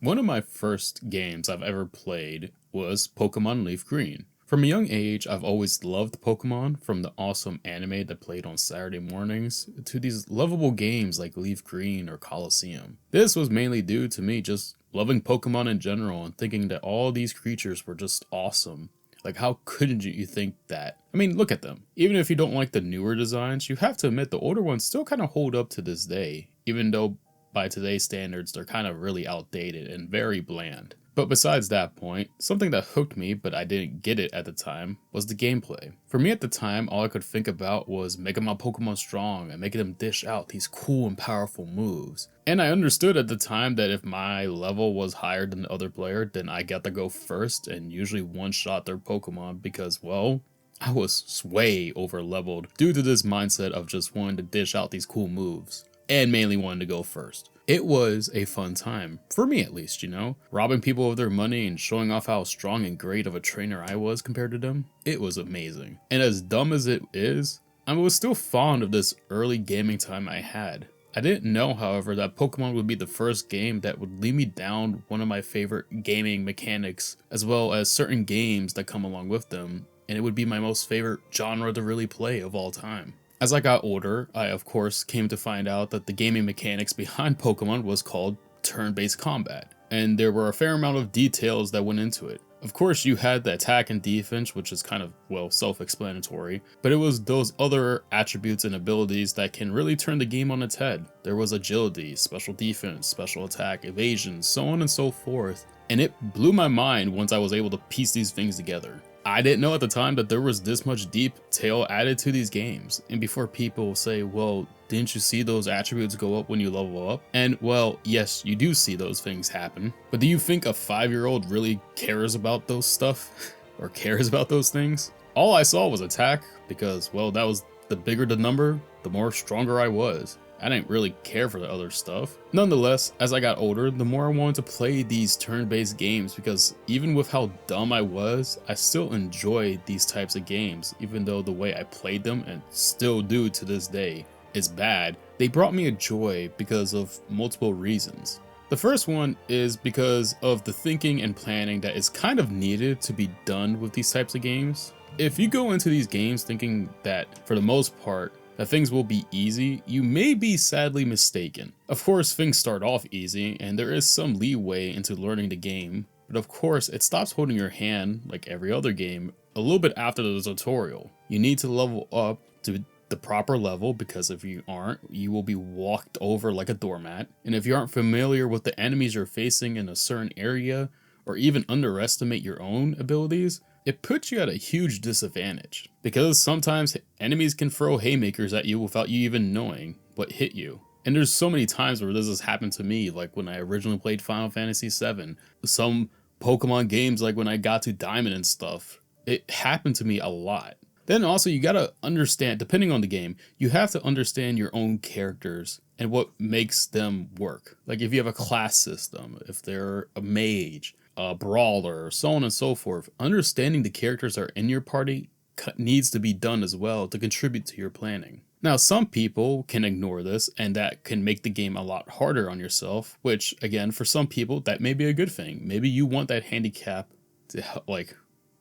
One of my first games I've ever played was Pokemon Leaf Green. From a young age, I've always loved Pokemon, from the awesome anime that played on Saturday mornings to these lovable games like Leaf Green or Colosseum. This was mainly due to me just loving Pokemon in general and thinking that all these creatures were just awesome. Like, how couldn't you think that? I mean, look at them. Even if you don't like the newer designs, you have to admit the older ones still kind of hold up to this day, even though by today's standards, they're kind of really outdated and very bland. But besides that point, something that hooked me, but I didn't get it at the time, was the gameplay. For me at the time, all I could think about was making my Pokemon strong and making them dish out these cool and powerful moves. And I understood at the time that if my level was higher than the other player, then I got to go first and usually one-shot their Pokemon because, well, I was way over leveled due to this mindset of just wanting to dish out these cool moves and mainly wanted to go first. It was a fun time, for me at least, robbing people of their money and showing off how strong and great of a trainer I was compared to them. It was amazing. And as dumb as it is, I was still fond of this early gaming time I had. I didn't know, however, that Pokemon would be the first game that would lead me down one of my favorite gaming mechanics, as well as certain games that come along with them, and it would be my most favorite genre to really play of all time. As I got older, I of course came to find out that the gaming mechanics behind Pokemon was called turn-based combat, and there were a fair amount of details that went into it. Of course, you had the attack and defense, which is kind of, well, self-explanatory, but it was those other attributes and abilities that can really turn the game on its head. There was agility, special defense, special attack, evasion, so on and so forth, and it blew my mind once I was able to piece these things together. I didn't know at the time that there was this much detail added to these games. And before people say, well, didn't you see those attributes go up when you level up? And well, yes, you do see those things happen. But do you think a 5-year-old really cares about those stuff? Or cares about those things? All I saw was attack because, well, that was the bigger the number, the more stronger I was. I didn't really care for the other stuff. Nonetheless, as I got older, the more I wanted to play these turn-based games because even with how dumb I was, I still enjoyed these types of games, even though the way I played them, and still do to this day, is bad. They brought me a joy because of multiple reasons. The first one is because of the thinking and planning that is kind of needed to be done with these types of games. If you go into these games thinking that, for the most part, that things will be easy, you may be sadly mistaken. Of course, things start off easy, and there is some leeway into learning the game, but of course, it stops holding your hand, like every other game, a little bit after the tutorial. You need to level up to the proper level, because if you aren't, you will be walked over like a doormat, and if you aren't familiar with the enemies you're facing in a certain area, or even underestimate your own abilities, it puts you at a huge disadvantage, because sometimes enemies can throw haymakers at you without you even knowing what hit you. And there's so many times where this has happened to me, like when I originally played Final Fantasy VII, some Pokemon games like when I got to Diamond and stuff, it happened to me a lot. Then also you gotta understand, depending on the game, you have to understand your own characters and what makes them work. Like if you have a class system, if they're a mage, a brawler, so on and so forth, understanding the characters that are in your party needs to be done as well to contribute to your planning. Now, some people can ignore this, and that can make the game a lot harder on yourself, which, again, for some people, that may be a good thing. Maybe you want that handicap to help, like,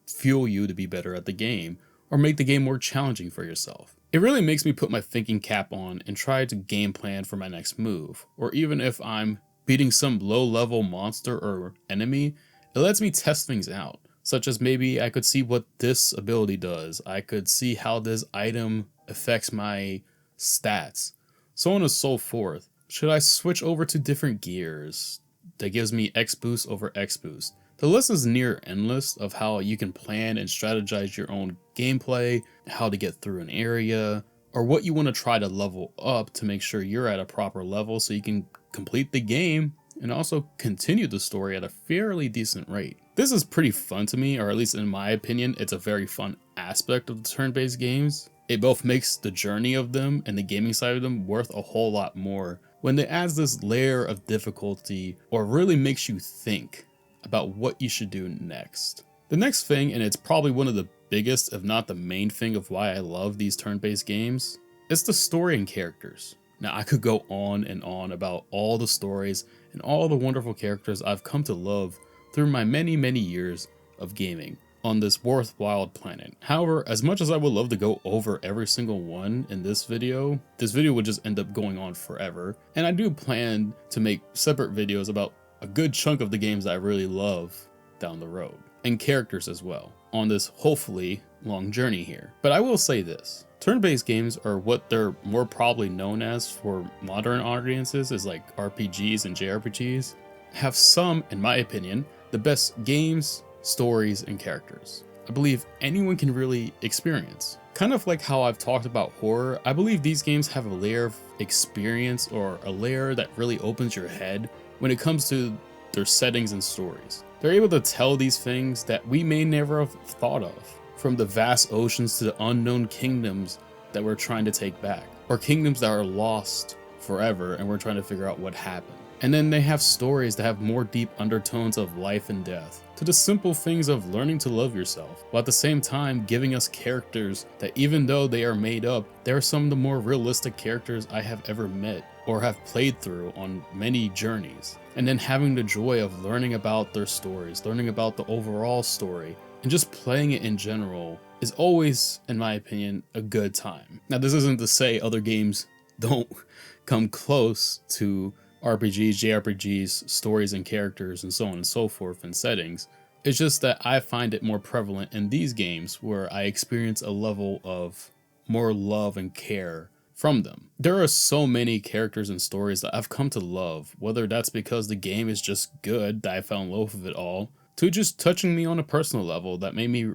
fuel you to be better at the game, or make the game more challenging for yourself. It really makes me put my thinking cap on and try to game plan for my next move, or even if I'm beating some low-level monster or enemy, it lets me test things out, such as maybe I could see what this ability does, I could see how this item affects my stats, so on and so forth. Should I switch over to different gears that gives me X boost over X boost? The list is near endless of how you can plan and strategize your own gameplay, how to get through an area, or what you want to try to level up to make sure you're at a proper level so you can complete the game and also continue the story at a fairly decent rate. This is pretty fun to me, or at least in my opinion, it's a very fun aspect of the turn-based games. It both makes the journey of them and the gaming side of them worth a whole lot more when it adds this layer of difficulty or really makes you think about what you should do next. The next thing, and it's probably one of the biggest if not the main thing of why I love these turn-based games, is the story and characters. Now, I could go on and on about all the stories and all the wonderful characters I've come to love through my many, many years of gaming on this worthwhile planet. However, as much as I would love to go over every single one in this video would just end up going on forever. And I do plan to make separate videos about a good chunk of the games that I really love down the road, and characters as well, on this hopefully long journey here. But I will say this. Turn-based games are what they're more probably known as for modern audiences, is like RPGs and JRPGs, have some, in my opinion, the best games, stories, and characters I believe anyone can really experience. Kind of like how I've talked about horror, I believe these games have a layer of experience, or a layer that really opens your head when it comes to their settings and stories. They're able to tell these things that we may never have thought of, from the vast oceans to the unknown kingdoms that we're trying to take back, or kingdoms that are lost forever and we're trying to figure out what happened. And then they have stories that have more deep undertones of life and death, to the simple things of learning to love yourself, while at the same time giving us characters that, even though they are made up, they are some of the more realistic characters I have ever met or have played through on many journeys. And then having the joy of learning about their stories, learning about the overall story, and just playing it in general is always, in my opinion, a good time. Now, this isn't to say other games don't come close to RPGs, JRPGs, stories and characters, and so on and so forth in settings. It's just that I find it more prevalent in these games where I experience a level of more love and care from them. There are so many characters and stories that I've come to love, whether that's because the game is just good, that I fell in love with it all, to just touching me on a personal level that made me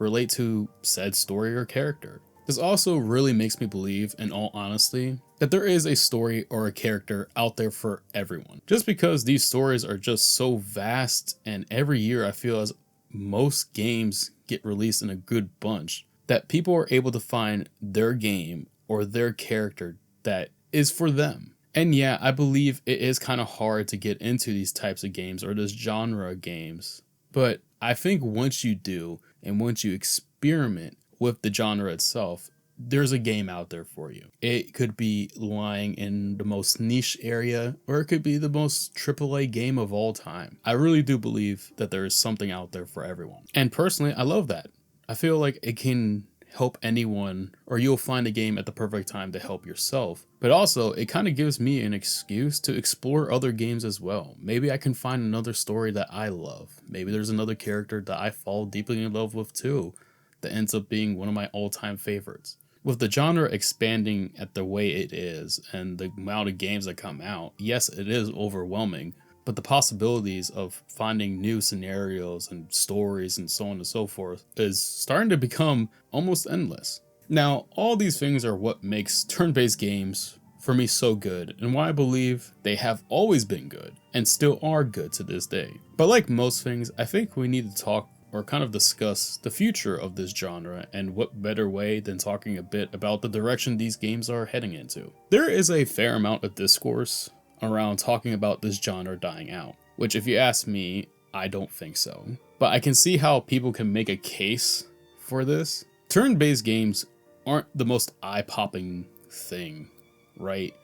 relate to said story or character. This also really makes me believe, in all honesty, that there is a story or a character out there for everyone. Just because these stories are just so vast, and every year I feel as most games get released in a good bunch, that people are able to find their game or their character that is for them. And yeah, I believe it is kind of hard to get into these types of games or this genre of games. But I think once you do, and once you experiment with the genre itself, there's a game out there for you. It could be lying in the most niche area, or it could be the most AAA game of all time. I really do believe that there is something out there for everyone. And personally, I love that. I feel like it can help anyone, or you'll find a game at the perfect time to help yourself. But also, it kind of gives me an excuse to explore other games as well. Maybe I can find another story that I love. Maybe there's another character that I fall deeply in love with too, that ends up being one of my all-time favorites. With the genre expanding at the way it is, and the amount of games that come out, yes, it is overwhelming, but the possibilities of finding new scenarios and stories and so on and so forth is starting to become almost endless. Now, all these things are what makes turn-based games for me so good, and why I believe they have always been good, and still are good to this day. But like most things, I think we need to talk or kind of discuss the future of this genre, and what better way than talking a bit about the direction these games are heading into. There is a fair amount of discourse around talking about this genre dying out, which if you ask me, I don't think so. But I can see how people can make a case for this. Turn-based games aren't the most eye-popping thing, right?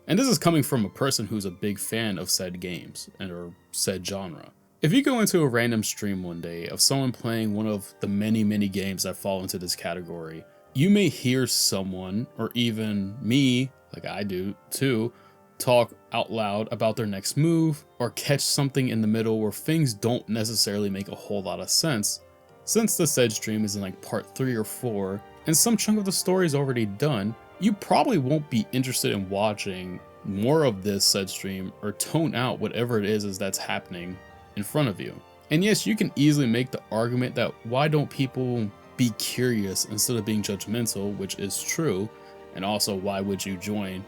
And this is coming from a person who's a big fan of said games and or said genre. If you go into a random stream one day of someone playing one of the many games that fall into this category, you may hear someone, or even me, like I do too, talk out loud about their next move, or catch something in the middle where things don't necessarily make a whole lot of sense, since the said stream is in like part 3 or 4, and some chunk of the story is already done. You probably won't be interested in watching more of this said stream, or tone out whatever it is that's happening in front of you. And yes, you can easily make the argument that why don't people be curious instead of being judgmental, which is true, and also why would you join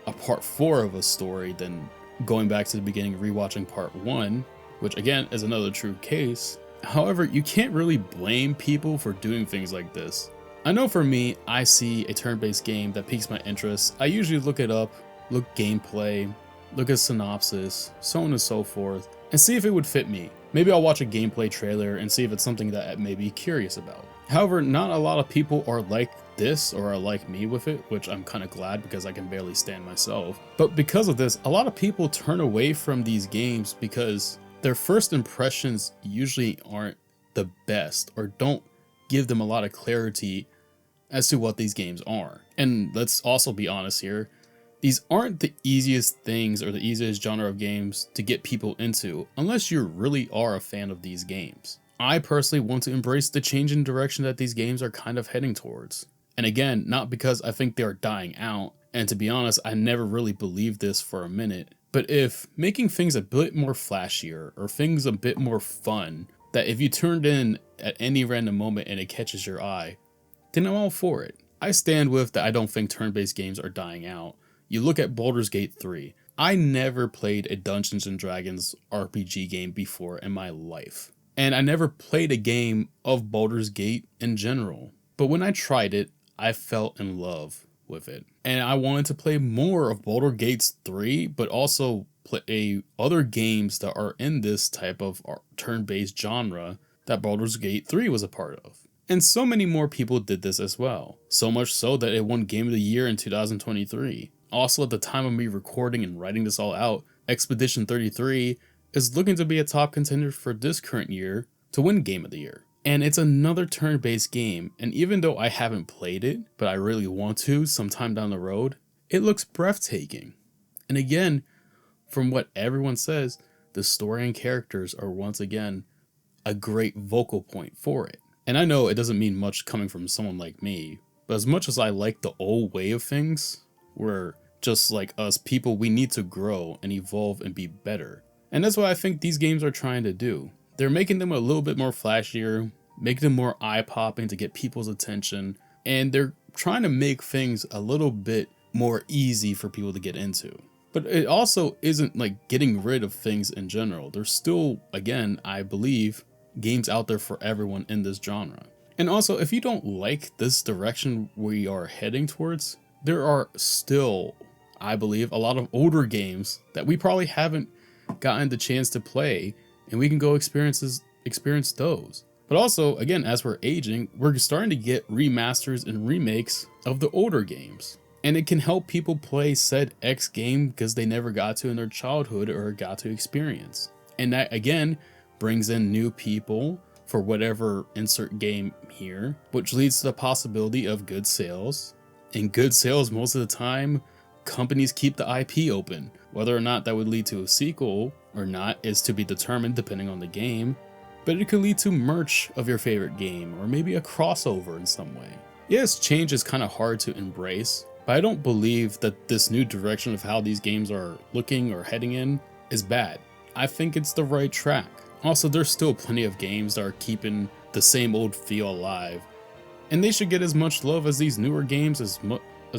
a part 4 of a story than going back to the beginning and rewatching part 1, which again is another true case. However, you can't really blame people for doing things like this. I know for me, I see a turn-based game that piques my interest, I usually look it up, look gameplay, look at synopsis, so on and so forth, and see if it would fit me. Maybe I'll watch a gameplay trailer and see if it's something that I may be curious about. However, not a lot of people are like this or are like me with it, which I'm kind of glad because I can barely stand myself. But because of this, a lot of people turn away from these games because their first impressions usually aren't the best or don't give them a lot of clarity as to what these games are. And let's also be honest here, these aren't the easiest things or the easiest genre of games to get people into unless you really are a fan of these games. I personally want to embrace the change in direction that these games are kind of heading towards. And again, not because I think they are dying out, and to be honest, I never really believed this for a minute, but if making things a bit more flashier or things a bit more fun, that if you turned in at any random moment and it catches your eye, then I'm all for it. I stand with that I don't think turn-based games are dying out. You look at Baldur's Gate 3. I never played a Dungeons & Dragons RPG game before in my life. And I never played a game of Baldur's Gate in general. But when I tried it, I fell in love with it. And I wanted to play more of Baldur's Gate 3, but also play other games that are in this type of turn-based genre that Baldur's Gate 3 was a part of. And so many more people did this as well. So much so that it won Game of the Year in 2023. Also, at the time of me recording and writing this all out, Expedition 33 is looking to be a top contender for this current year to win Game of the Year. And it's another turn-based game, and even though I haven't played it, but I really want to sometime down the road, it looks breathtaking. And again, from what everyone says, the story and characters are once again a great vocal point for it. And I know it doesn't mean much coming from someone like me, but as much as I like the old way of things, where just like us people, we need to grow and evolve and be better. And that's what I think these games are trying to do. They're making them a little bit more flashier, making them more eye-popping to get people's attention, and they're trying to make things a little bit more easy for people to get into. But it also isn't like getting rid of things in general. There's still, again, I believe, games out there for everyone in this genre. And also, if you don't like this direction we are heading towards, there are still, I believe, a lot of older games that we probably haven't gotten the chance to play, and we can go experience those. But also, again, as we're aging, we're starting to get remasters and remakes of the older games. And it can help people play said X game because they never got to in their childhood or got to experience. And that, again, brings in new people for whatever insert game here, which leads to the possibility of good sales. And good sales, most of the time, companies keep the IP open. Whether or not that would lead to a sequel or not is to be determined depending on the game, but it could lead to merch of your favorite game or maybe a crossover in some way. Yes, change is kind of hard to embrace, but I don't believe that this new direction of how these games are looking or heading in is bad. I think it's the right track. Also, there's still plenty of games that are keeping the same old feel alive, and they should get as much love as these newer games as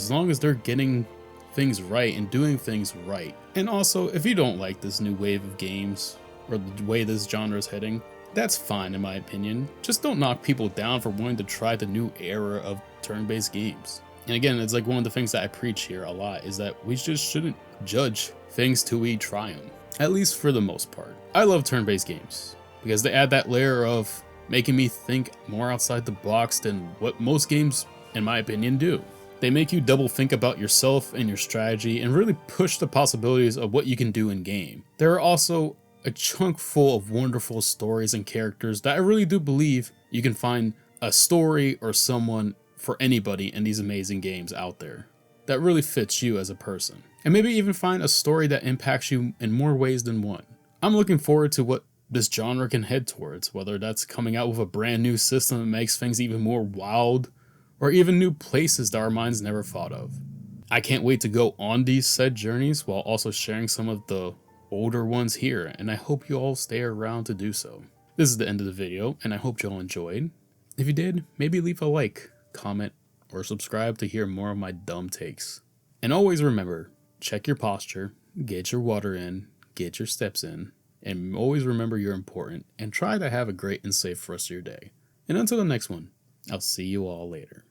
long as they're getting things right and doing things right. And also, if you don't like this new wave of games or the way this genre is heading, that's fine in my opinion. Just don't knock people down for wanting to try the new era of turn-based games. And again, it's like one of the things that I preach here a lot is that we just shouldn't judge things till we try them, at least for the most part. I love turn-based games because they add that layer of making me think more outside the box than what most games, in my opinion, do. They make you double think about yourself and your strategy and really push the possibilities of what you can do in game. There are also a chunk full of wonderful stories and characters that I really do believe you can find a story or someone for anybody in these amazing games out there that really fits you as a person. And maybe even find a story that impacts you in more ways than one. I'm looking forward to what this genre can head towards, whether that's coming out with a brand new system that makes things even more wild, or even new places that our minds never thought of. I can't wait to go on these said journeys while also sharing some of the older ones here, and I hope you all stay around to do so. This is the end of the video, and I hope you all enjoyed. If you did, maybe leave a like, comment, or subscribe to hear more of my dumb takes. And always remember, check your posture, get your water in, get your steps in, and always remember you're important, and try to have a great and safe rest of your day. And until the next one, I'll see you all later.